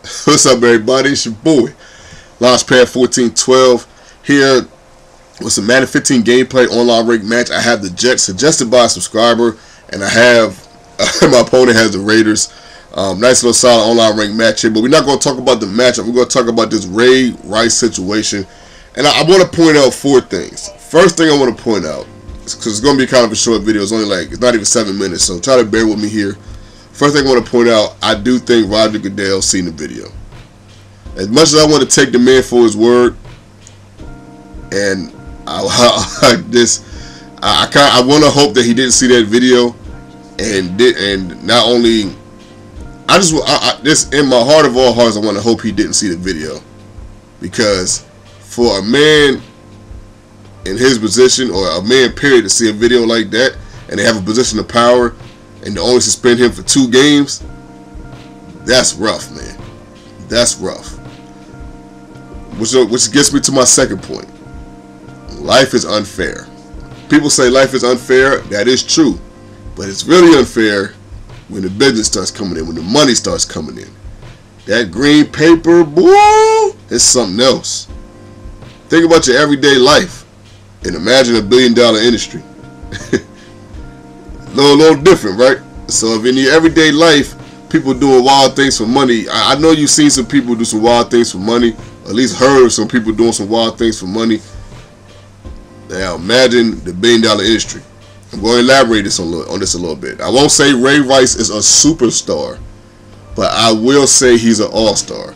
What's up, everybody? It's your boy, Launchpad 1412 here with some Madden 15 gameplay online rank match. I have the Jets suggested by a subscriber, and I have my opponent has the Raiders. Nice little solid online rank match here, but we're not going to talk about the matchup. We're going to talk about this Ray Rice situation, and I want to point out 4 things. First thing I want to point out, because it's going to be kind of a short video. It's not even 7 minutes, so try to bear with me here. First thing I want to point out, I do think Roger Goodell seen the video. As much as I want to take the man for his word, and I want to hope that he didn't see that video, and not only, this in my heart of all hearts, I want to hope he didn't see the video, because for a man in his position, or a man period, to see a video like that, and they have a position of power, and to only suspend him for 2 games, that's rough, man. That's rough. Which gets me to my second point. Life is unfair. People say life is unfair. That is true. But it's really unfair when the business starts coming in, when the money starts coming in. That green paper, boy, is something else. Think about your everyday life and imagine a $1 billion industry. A little different, right? So if in your everyday life, people doing wild things for money, I know you've seen some people do some wild things for money, or at least heard of some people doing some wild things for money. Now imagine the $1 billion industry. I'm going to elaborate on this a little bit. I won't say Ray Rice is a superstar, but I will say he's an all-star.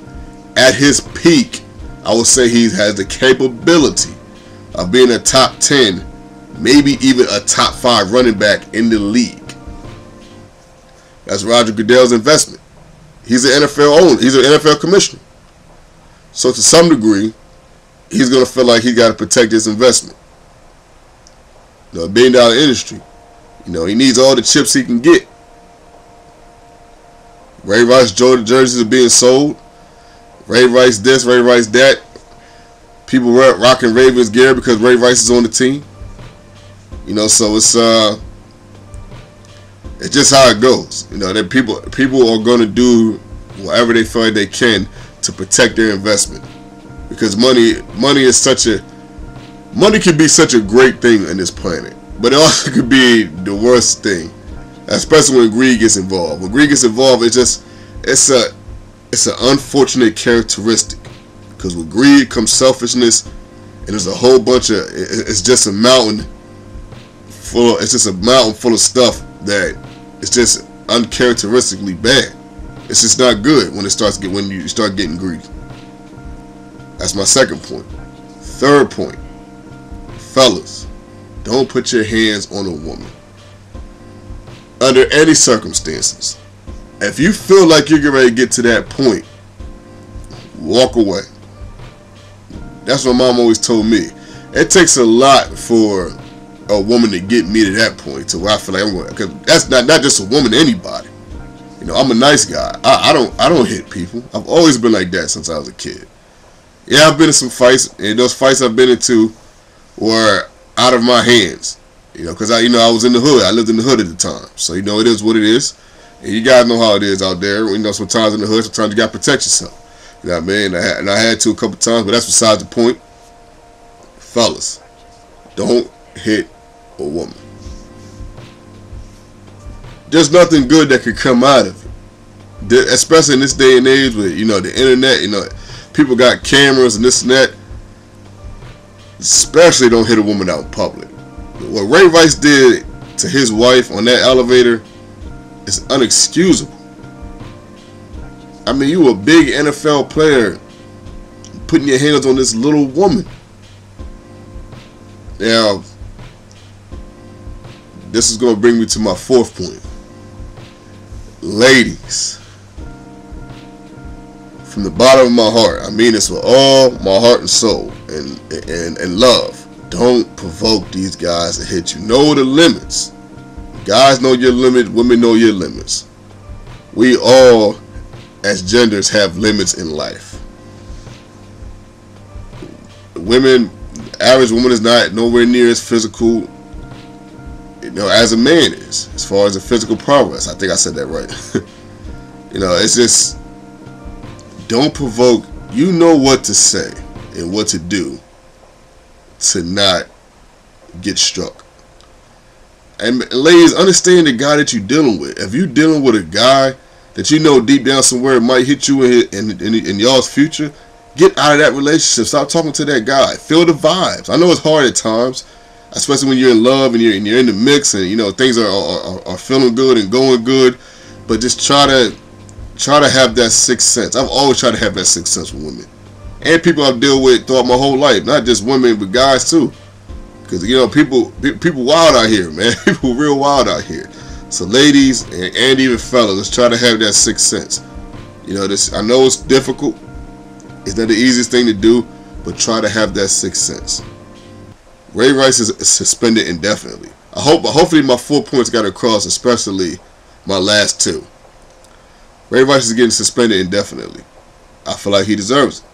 At his peak, I will say he has the capability of being a top 10, maybe even a top 5 running back in the league. That's Roger Goodell's investment. He's an NFL owner. He's an NFL commissioner. So to some degree, he's going to feel like he got to protect his investment. You know, $1 billion industry. You know, he needs all the chips he can get. Ray Rice Jordan jerseys are being sold. Ray Rice this, Ray Rice that. People rocking Ravens gear because Ray Rice is on the team. You know, so it's just how it goes. You know, that people are going to do whatever they feel like they can to protect their investment, because money can be such a great thing on this planet, but it also could be the worst thing, especially when greed gets involved. When greed gets involved, it's an unfortunate characteristic, because with greed comes selfishness, and there's a whole bunch of it's just a mountain full of stuff that it's just uncharacteristically bad. It's just not good when you start getting greedy. That's my second point. Third point, fellas, don't put your hands on a woman under any circumstances. If you feel like you're getting ready to get to that point, walk away. That's what Mom always told me. It takes a lot for a woman to get me to that point, to where I feel like I'm going. Because that's not just a woman, anybody. You know, I'm a nice guy. I don't hit people. I've always been like that since I was a kid. Yeah, I've been in some fights, and those fights I've been into were out of my hands. You know, because I was in the hood. I lived in the hood at the time, so you know it is what it is. And you guys know how it is out there. You know, sometimes in the hood, sometimes you gotta protect yourself. You know what I mean? And I had to a couple times, but that's besides the point. Fellas, don't hit a woman. There's nothing good that could come out of it, especially in this day and age with, you know, the internet. You know, people got cameras and this and that. Especially don't hit a woman out in public. What Ray Rice did to his wife on that elevator is unexcusable. I mean, you a big NFL player putting your hands on this little woman. Now, this is going to bring me to my fourth point. Ladies, from the bottom of my heart, I mean this with all my heart and soul and love, don't provoke these guys to hit you. Know the limits. Guys know your limit, women know your limits. We all, as genders, have limits in life. Women, the average woman is not nowhere near as physical, you know, as a man is, as far as the physical prowess. I think I said that right. You know, it's just don't provoke. You know what to say and what to do to not get struck. And ladies, understand the guy that you're dealing with. If you're dealing with a guy that you know deep down somewhere might hit you in y'all's future, get out of that relationship. Stop talking to that guy. Feel the vibes. I know it's hard at times, especially when you're in love and you're in the mix and you know things are feeling good and going good. But just try to have that sixth sense. I've always tried to have that sixth sense with women and people I've dealt with throughout my whole life. Not just women, but guys too. Because you know people wild out here, man. People real wild out here. So ladies and even fellas, let's try to have that sixth sense. You know, this, I know it's difficult. It's not the easiest thing to do, but try to have that sixth sense. Ray Rice is suspended indefinitely. Hopefully my 4 points got across, especially my last 2. Ray Rice is getting suspended indefinitely. I feel like he deserves it.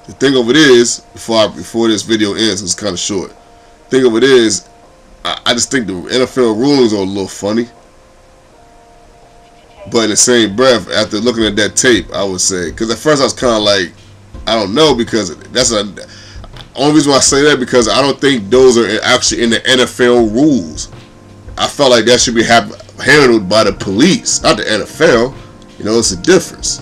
The thing of it is, before this video ends, it's kind of short. The thing of it is, I just think the NFL rulings are a little funny. But in the same breath, after looking at that tape, I would say, because at first I was kind of like, I don't know, because that's the only reason why I say that, because I don't think those are actually in the NFL rules. I felt like that should be handled by the police, not the NFL. You know, it's a difference.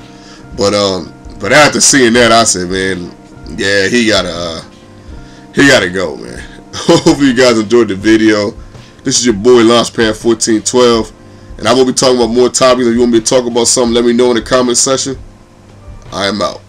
But after seeing that, I said, man, yeah, he gotta go, man. Hopefully you guys enjoyed the video. This is your boy Launchpad1412, and I will be talking about more topics. If you want me to talk about something, let me know in the comment section. I am out.